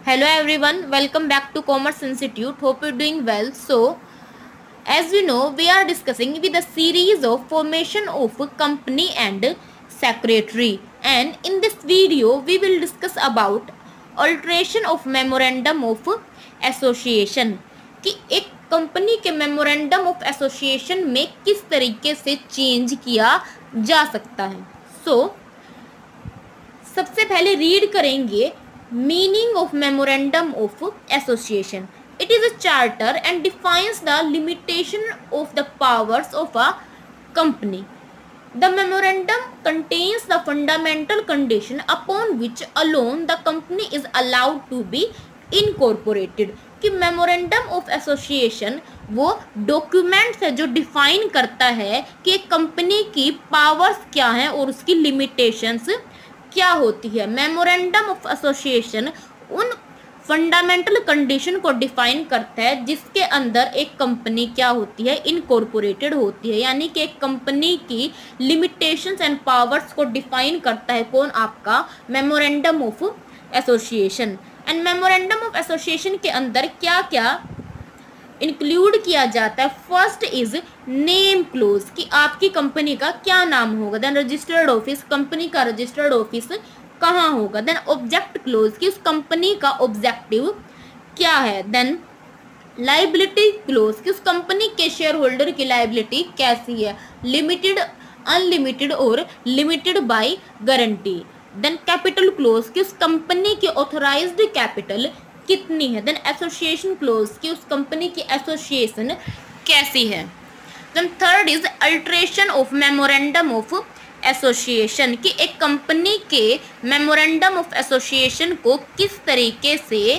Hello everyone, welcome back to Commerce Institute. Hope you're doing well. So, as you know, we are discussing with a series of formation of company and secretary. And in this video, we will discuss about alteration of memorandum of association. कि एक company के memorandum of association में किस तरीके से change किया जा सकता है. सबसे पहले रीड करेंगे meaning of memorandum of association. It is a charter and defines the limitation of the powers of a company. The memorandum contains the fundamental condition upon which alone the company is allowed to be incorporated. कि memorandum of association वो document है जो define करता है कि एक company की powers क्या हैं और उसकी लिमिटेशंस क्या होती है. मेमोरेंडम ऑफ एसोसिएशन उन फंडामेंटल कंडीशन को डिफाइन करता है जिसके अंदर एक कंपनी क्या होती है, इनकॉर्पोरेटेड होती है. यानी कि एक कंपनी की लिमिटेशंस एंड पावर्स को डिफाइन करता है कौन, आपका memorandum of association. And memorandum of association के अंदर क्या क्या इंक्लूड किया जाता है. फर्स्ट इज नेम क्लोज कि आपकी कंपनी का क्या नाम होगा. देन रजिस्टर्ड ऑफिस, कंपनी का रजिस्टर्ड ऑफिस कहाँ होगा. देन ऑब्जेक्ट क्लोज कि उस कंपनी का ऑब्जेक्टिव क्या है. देन लाइबिलिटी क्लोज कि उस कंपनी के शेयर होल्डर की लाइबिलिटी कैसी है, लिमिटेड, अनलिमिटेड और limited by guarantee. Then capital clause कि उस कंपनी की ऑथराइज्ड कैपिटल कितनी है. देन एसोसिएशन क्लोज कि उस कंपनी की एसोसिएशन कैसी है. Then third is alteration of memorandum of association कि एक कंपनी के मेमोरेंडम ऑफ एसोसिएशन को किस तरीके से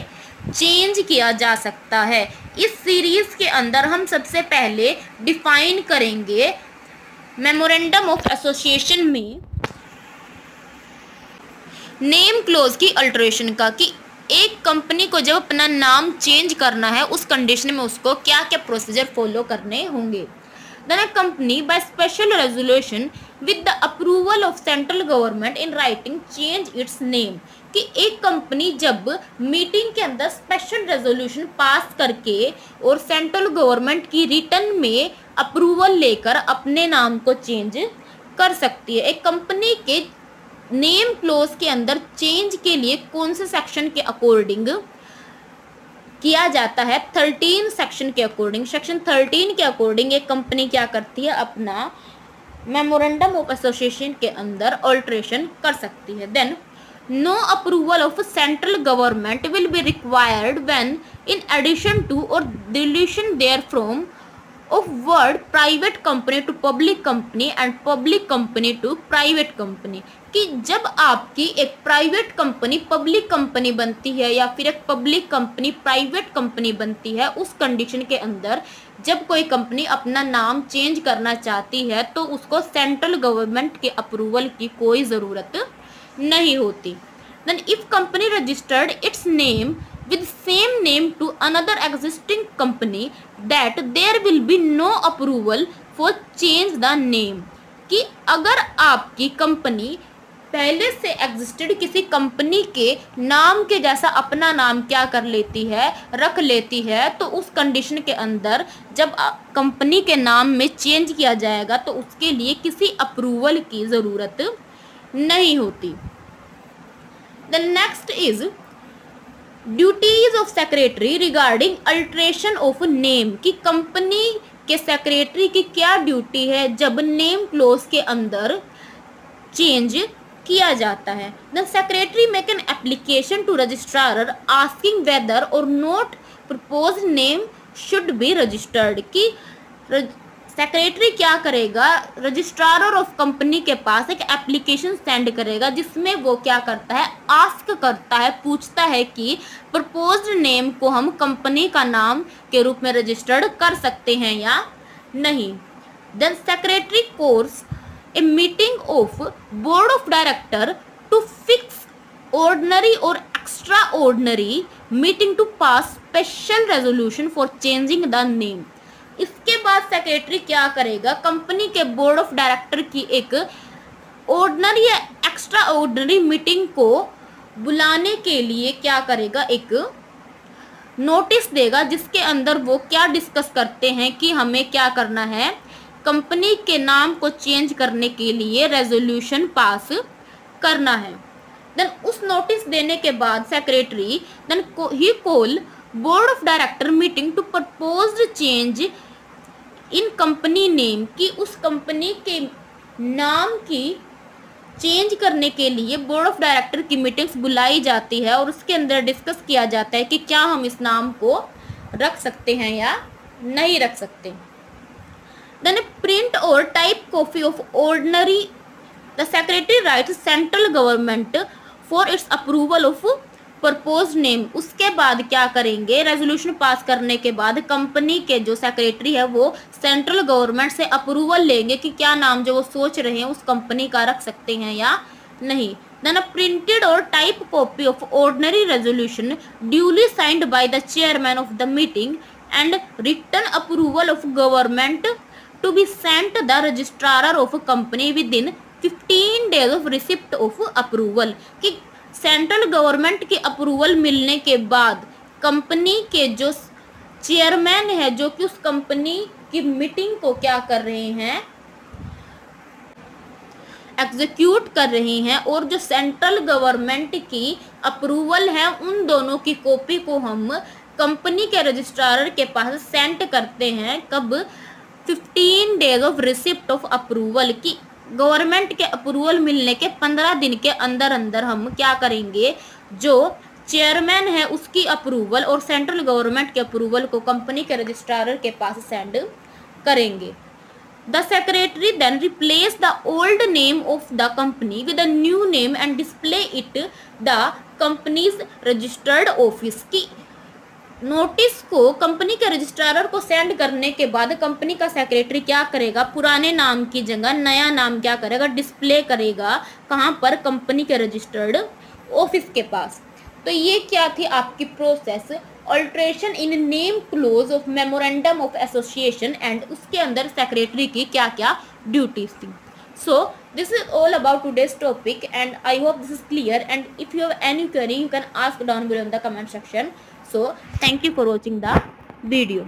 चेंज किया जा सकता है. इस सीरीज के अंदर हम सबसे पहले डिफाइन करेंगे मेमोरेंडम ऑफ एसोसिएशन में नेम क्लोज की अल्ट्रेशन का कि एक कंपनी को जब अपना नाम चेंज करना है उस कंडीशन में उसको क्या क्या प्रोसीजर फॉलो करने होंगे. Then a company by special resolution with the approval of central government in writing change its name कि एक कंपनी जब मीटिंग के अंदर स्पेशल रेजोल्यूशन पास करके और सेंट्रल गवर्नमेंट की रिटर्न में अप्रूवल लेकर अपने नाम को चेंज कर सकती है. एक कंपनी के नेम क्लोज के अंदर चेंज के लिए कौन से सेक्शन के अकॉर्डिंग किया जाता है, 13 सेक्शन के अकॉर्डिंग. सेक्शन 13 के अकॉर्डिंग एक कंपनी क्या करती है, अपना मेमोरेंडम ऑफ एसोसिएशन के अंदर ऑल्ट्रेशन कर सकती है. Then no approval of central government will be required when in addition to और deletion there from of word private company to public company and public company to private company कि जब आपकी एक प्राइवेट कंपनी पब्लिक कंपनी बनती है या फिर एक पब्लिक कंपनी प्राइवेट कंपनी बनती है, उस कंडीशन के अंदर जब कोई कंपनी अपना नाम चेंज करना चाहती है तो उसको सेंट्रल गवर्नमेंट के अप्रूवल की कोई ज़रूरत नहीं होती. Then if company registered its name with same name to another existing company that there will be no approval for change the name कि अगर आपकी कंपनी पहले से एग्जिस्टेड किसी कंपनी के नाम के जैसा अपना नाम क्या कर लेती है, रख लेती है, तो उस कंडीशन के अंदर जब कंपनी के नाम में चेंज किया जाएगा तो उसके लिए किसी अप्रूवल की ज़रूरत नहीं होती. The next is duties of secretary regarding alteration of name कि कंपनी के सेक्रेटरी की क्या ड्यूटी है जब नेम क्लोज के अंदर चेंज किया जाता है. The secretary make an application to registrar asking whether और not propose name should be registered कि सेक्रेटरी क्या करेगा, रजिस्ट्रार ऑफ कंपनी के पास एक एप्लीकेशन सेंड करेगा जिसमें वो क्या करता है, आस्क करता है, पूछता है कि प्रपोज्ड नेम को हम कंपनी का नाम के रूप में रजिस्टर्ड कर सकते हैं या नहीं. Then secretary course a meeting of board of director to fix ordinary और extraordinary meeting to pass special resolution for changing the name. इसके बाद सेक्रेटरी क्या करेगा, कंपनी के बोर्ड ऑफ डायरेक्टर की एक ऑर्डिनरी या एक्स्ट्रा ऑर्डिनरी मीटिंग को बुलाने के लिए क्या करेगा, एक नोटिस देगा जिसके अंदर वो क्या डिस्कस करते हैं कि हमें क्या करना है, कंपनी के नाम को चेंज करने के लिए रेजोल्यूशन पास करना है। देन उस नोटिस देने के बाद सेक्रेटरी देन ही call board of director meeting to proposed change in company name, कि उस कंपनी के नाम की चेंज करने के लिए बोर्ड ऑफ डायरेक्टर की मीटिंग्स बुलाई जाती है और उसके अंदर डिस्कस किया जाता है कि क्या हम इस नाम को रख सकते हैं या नहीं रख सकते। देन प्रिंट और type copy of ordinary the secretary rights central government for its approval of propose name. उसके बाद क्या करेंगे, रेजोल्यूशन पास करने के बाद कंपनी के जो सेक्रेटरी है वो सेंट्रल गवर्नमेंट से अप्रूवल लेंगे कि क्या नाम जो वो सोच रहे हैं उस कंपनी का रख सकते हैं या नहीं। देन अ प्रिंटेड और type copy of ordinary resolution duly signed by the chairman of the meeting and written approval of government to be sent the registrar of company within 15 days of receipt of approval, कि central government की approval मिलने के बाद company के जो chairman है जो कि उस कंपनी की मीटिंग को क्या कर रहे हैं, एग्जीक्यूट कर रहे हैं, और जो सेंट्रल गवर्नमेंट की अप्रूवल है उन दोनों की कॉपी को हम कंपनी के रजिस्ट्रार के पास सेंड करते हैं। कब, 15 days of receipt of approval, की गवर्नमेंट के अप्रूवल मिलने के 15 दिन के अंदर अंदर हम क्या करेंगे, जो चेयरमैन है उसकी अप्रूवल और सेंट्रल गवर्नमेंट के अप्रूवल को कंपनी के रजिस्ट्रार के पास सेंड करेंगे। The secretary then replace the old name of the company with a new name and display it the company's registered office, की नोटिस को कंपनी के रजिस्ट्रार को सेंड करने के बाद कंपनी का सेक्रेटरी क्या करेगा, पुराने नाम की जगह नया नाम क्या करेगा, डिस्प्ले करेगा, कहाँ पर, कंपनी के रजिस्टर्ड ऑफिस के पास। तो ये क्या थी आपकी process, alteration in name close of memorandum of association, and उसके अंदर सेक्रेटरी की क्या क्या ड्यूटीज थी। So this is all about today's topic and I hope this is clear, and if you have any query you can ask down below in the comment section. So thank you for watching the video.